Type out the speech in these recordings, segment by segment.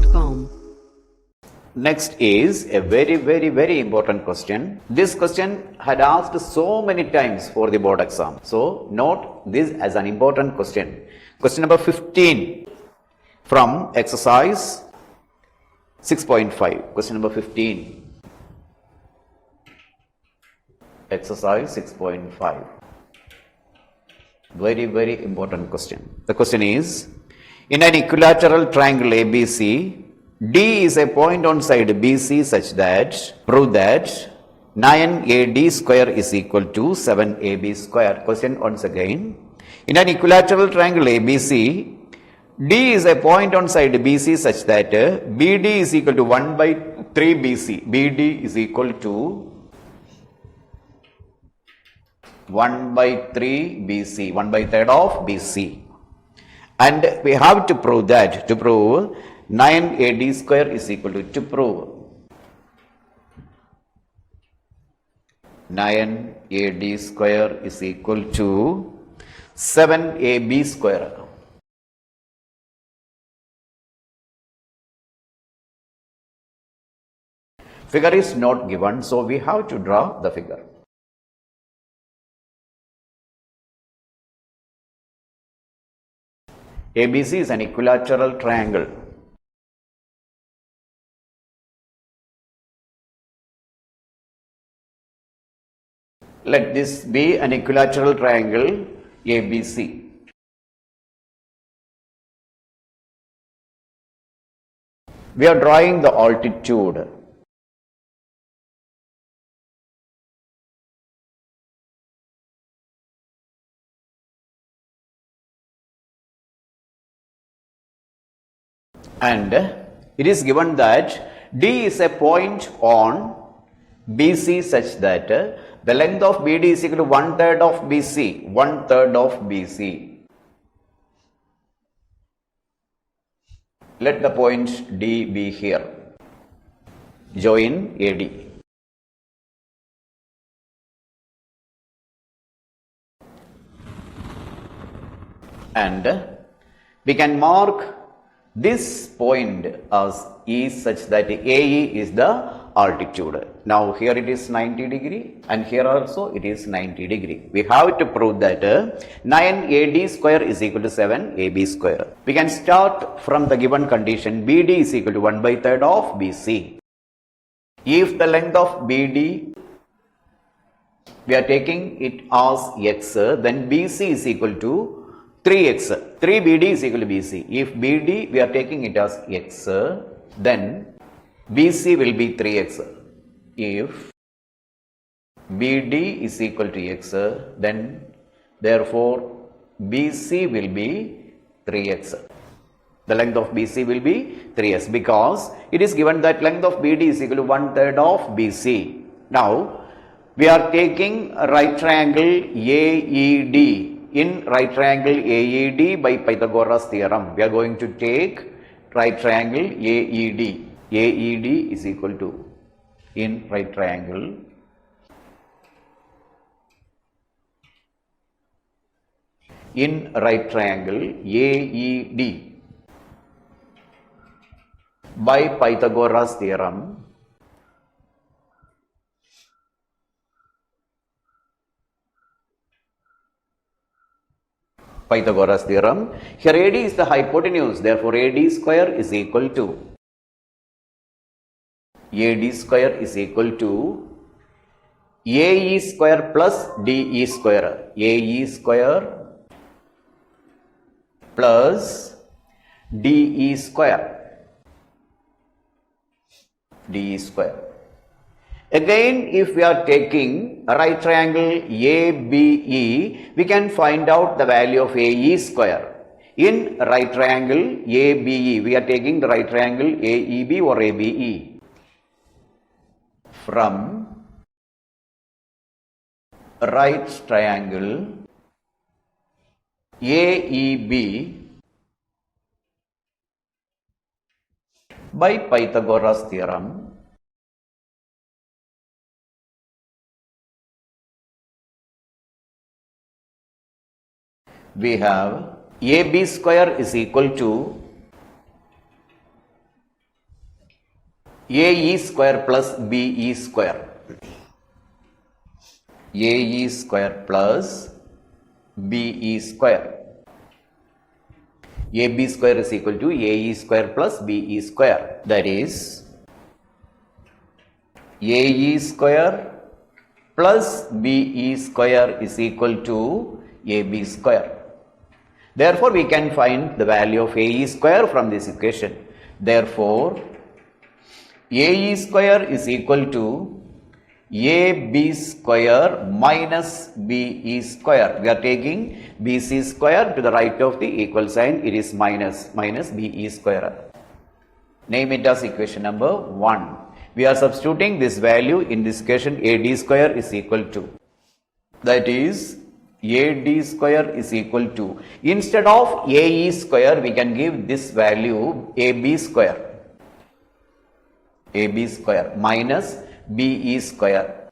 Bharatnaryadvance.com. Next is a very important question. This question had asked so many times for the board exam. So note this as an important question. Question number 15 from exercise 6.5. Question number 15. Exercise 6.5. Very important question. The question is, in an equilateral triangle ABC, D is a point on side BC such that, prove that 9AD square is equal to 7AB square. Question once again. In an equilateral triangle ABC, D is a point on side BC such that BD is equal to 1 by 3 BC. BD is equal to 1 by 3 BC, 1 by 3rd of BC. And we have to prove that, to prove 9AD square is equal to prove 9AD square is equal to 7AB square. Figure is not given, so we have to draw the figure. ABC is an equilateral triangle. Let this be an equilateral triangle ABC. We are drawing the altitude. And it is given that D is a point on BC such that the length of BD is equal to 1/3 of BC. 1/3 of BC. Let the point D be here. Join AD. And we can mark this point as E such that AE is the altitude. Now here it is 90 degree and here also it is 90 degree. We have to prove that 9AD square is equal to 7AB square. We can start from the given condition BD is equal to 1 by 3rd of BC. If the length of BD we are taking it as x, then BC is equal to 3x. 3BD is equal to BC. If BD we are taking it as x, then BC will be 3x. If BD is equal to x, then therefore BC will be 3x. The length of BC will be 3x because it is given that length of BD is equal to 1/3 of BC. Now we are taking right triangle AED. In right triangle AED by Pythagoras theorem, we are going to take right triangle AED. AED is equal to, in right triangle, AED by Pythagoras theorem, Pythagoras theorem. Here AD is the hypotenuse, therefore AD square is equal to AE square plus DE square. AE square plus DE square. DE square. Again, if we are taking a right triangle ABE, we can find out the value of AE square. In right triangle ABE, we are taking the right triangle AEB or ABE. From right triangle AEB by Pythagoras theorem, we have AB square is equal to AE square plus BE square. AE square plus BE square. AB square is equal to AE square plus BE square. That is AE square plus BE square is equal to AB square. Therefore, we can find the value of AE square from this equation. Therefore, AE square is equal to AB square minus BE square. We are taking BC square to the right of the equal sign. It is minus BE square. Name it as equation number 1. We are substituting this value in this equation. AD square is equal to, that is AD square is equal to, instead of AE square we can give this value AB square. AB square minus BE square,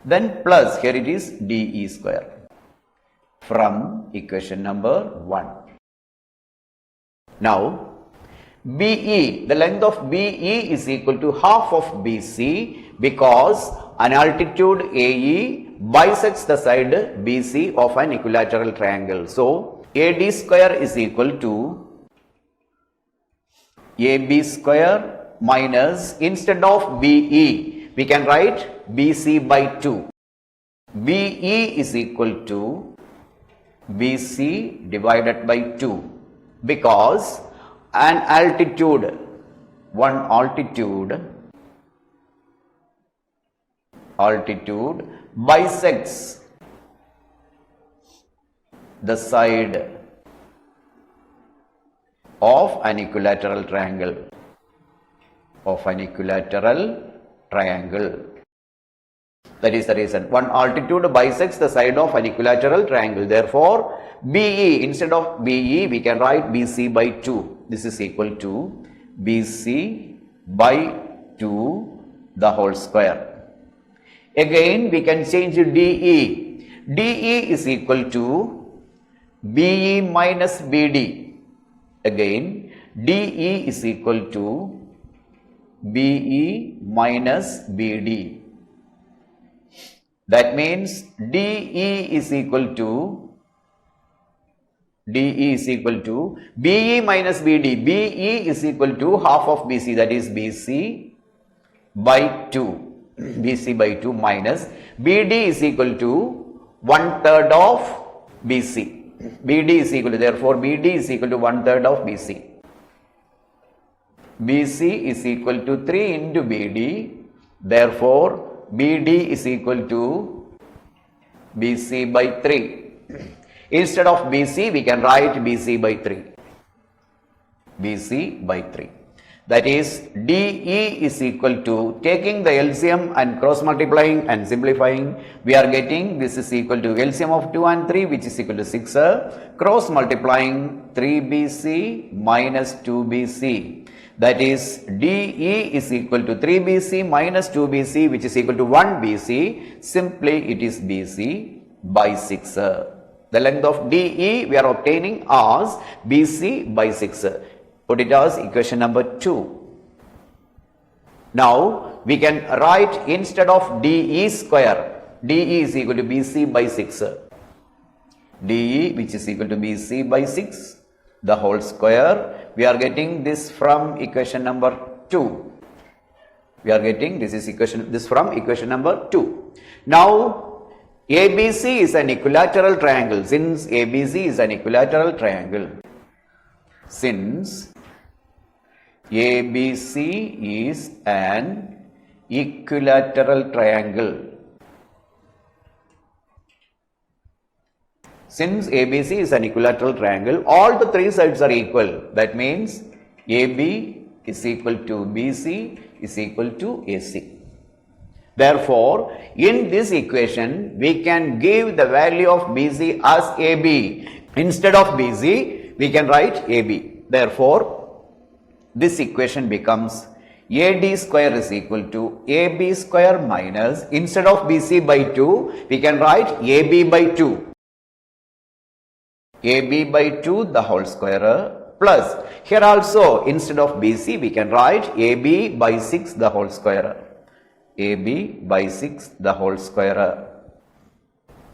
then plus, here it is DE square from equation number 1. Now BE, the length of BE is equal to half of BC because an altitude AE bisects the side BC of an equilateral triangle. So AD square is equal to AB square minus, instead of BE we can write BC by 2. BE is equal to BC divided by 2 because an altitude, one altitude bisects the side of an equilateral triangle. That is the reason. One altitude bisects the side of an equilateral triangle. Therefore, BE, instead of BE we can write BC by 2. This is equal to BC by 2 the whole square. Again we can change DE. DE is equal to BE minus BD. Again DE is equal to BE minus BD. That means DE is equal to BE minus BD. BE is equal to half of BC, that is BC by 2. BC by 2 minus BD is equal to 1/3 of BC. BD is equal to, therefore BD is equal to 1/3 of BC. BC is equal to 3 into BD. Therefore BD is equal to BC by 3. Instead of BC we can write BC by 3. BC by 3. That is DE is equal to, taking the LCM and cross multiplying and simplifying, we are getting this is equal to LCM of 2 and 3 which is equal to 6. Cross multiplying 3BC minus 2BC. That is DE is equal to 3BC minus 2BC which is equal to 1BC. Simply it is BC by 6. The length of DE we are obtaining as BC by 6. Put it as equation number 2. Now we can write, instead of DE square, DE is equal to BC by 6. DE which is equal to BC by 6 the whole square. We are getting this from equation number 2. We are getting this from equation number 2. Now ABC is an equilateral triangle. Since ABC is an equilateral triangle, since ABC is an equilateral triangle, since ABC is an equilateral triangle, all the three sides are equal. That means AB is equal to BC is equal to AC. Therefore, in this equation, we can give the value of BC as AB. Instead of BC, we can write AB. Therefore, this equation becomes AD square is equal to AB square minus, instead of BC by 2, we can write AB by 2. AB by 2 the whole square plus here also instead of BC we can write AB by 6 the whole square. AB by 6 the whole square.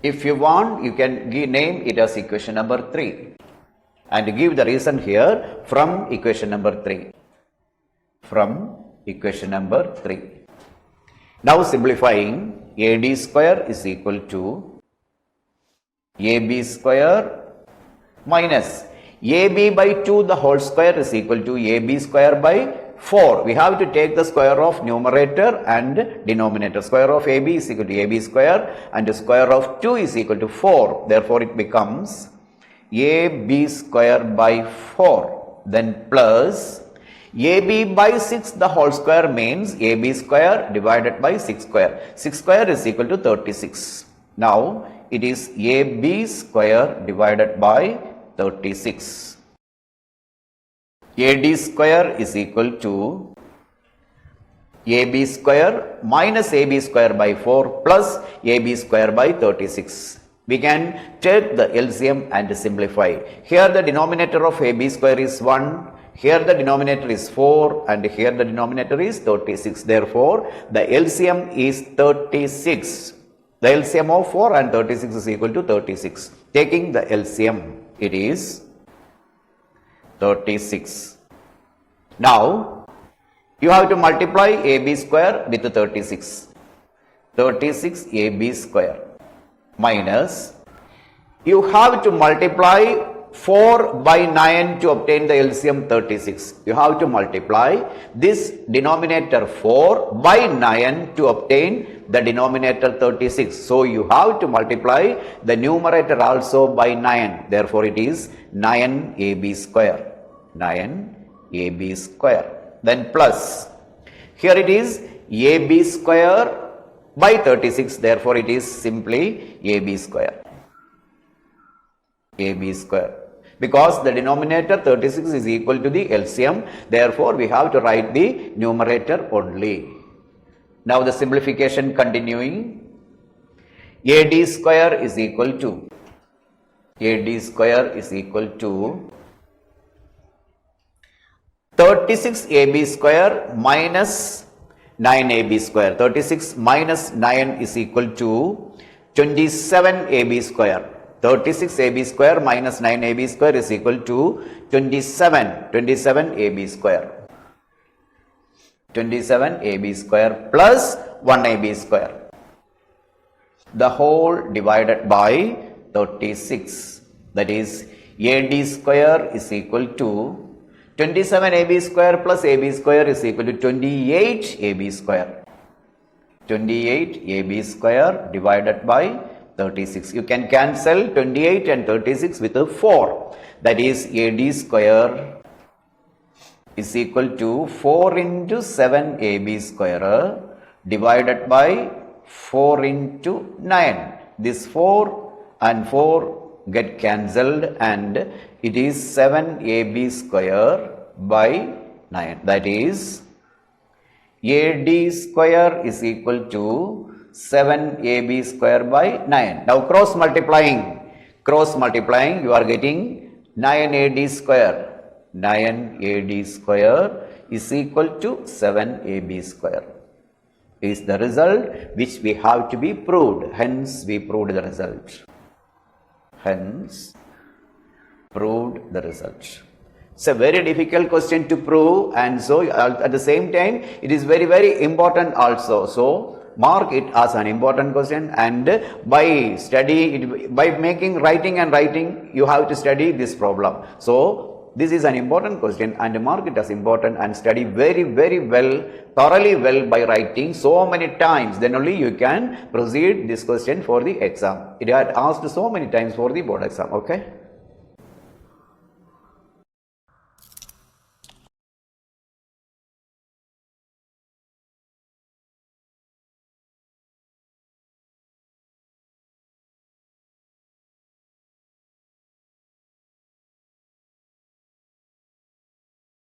If you want, you can name it as equation number 3 and give the reason here from equation number 3. From equation number 3. Now simplifying, AD square is equal to AB square minus AB by 2 the whole square is equal to AB square by 4. We have to take the square of numerator and denominator. Square of AB is equal to AB square and the square of 2 is equal to 4. Therefore, it becomes AB square by 4. Then plus AB by 6 the whole square means AB square divided by 6 square. 6 square is equal to 36. Now, it is AB square divided by 36. AD square is equal to AB square minus AB square by 4 plus AB square by 36. We can take the LCM and simplify. Here the denominator of AB square is 1. Here the denominator is 4 and here the denominator is 36. Therefore, the LCM is 36. The LCM of 4 and 36 is equal to 36. Taking the LCM, it is 36. Now, you have to multiply AB square with 36. 36 AB square minus, you have to multiply 4 by 9 to obtain the LCM 36. You have to multiply this denominator 4 by 9 to obtain the denominator 36. So, you have to multiply the numerator also by 9. Therefore, it is 9AB square. 9AB square. Then plus, here it is AB square by 36. Therefore, it is simply AB square. AB square. Because the denominator 36 is equal to the LCM, therefore we have to write the numerator only. Now the simplification continuing. AD square is equal to 36 AB square minus 9 AB square. 36 minus 9 is equal to 27 AB square. 36 AB square minus 9 AB square is equal to 27 AB square. 27 AB square plus 1 AB square. The whole divided by 36. That is AD square is equal to 27 AB square plus AB square is equal to 28 AB square. 28 AB square divided by 36. You can cancel 28 and 36 with a 4. That is AD square is equal to 4 into 7 AB square divided by 4 into 9. This 4 and 4 get cancelled and it is 7 AB square by 9. That is AD square is equal to 7 AB square by 9. Now cross multiplying, you are getting 9 AD square. 9 AD square is equal to 7 AB square. Is the result which we have to be proved. Hence, we proved the result. Hence, proved the result. It's a very difficult question to prove, and so at the same time, it is very, very important also. So, mark it as an important question, and by writing and writing, you have to study this problem. So, this is an important question and mark it as important and study very, very well, thoroughly well by writing so many times. Then only you can proceed this question for the exam. It had asked so many times for the board exam. Okay.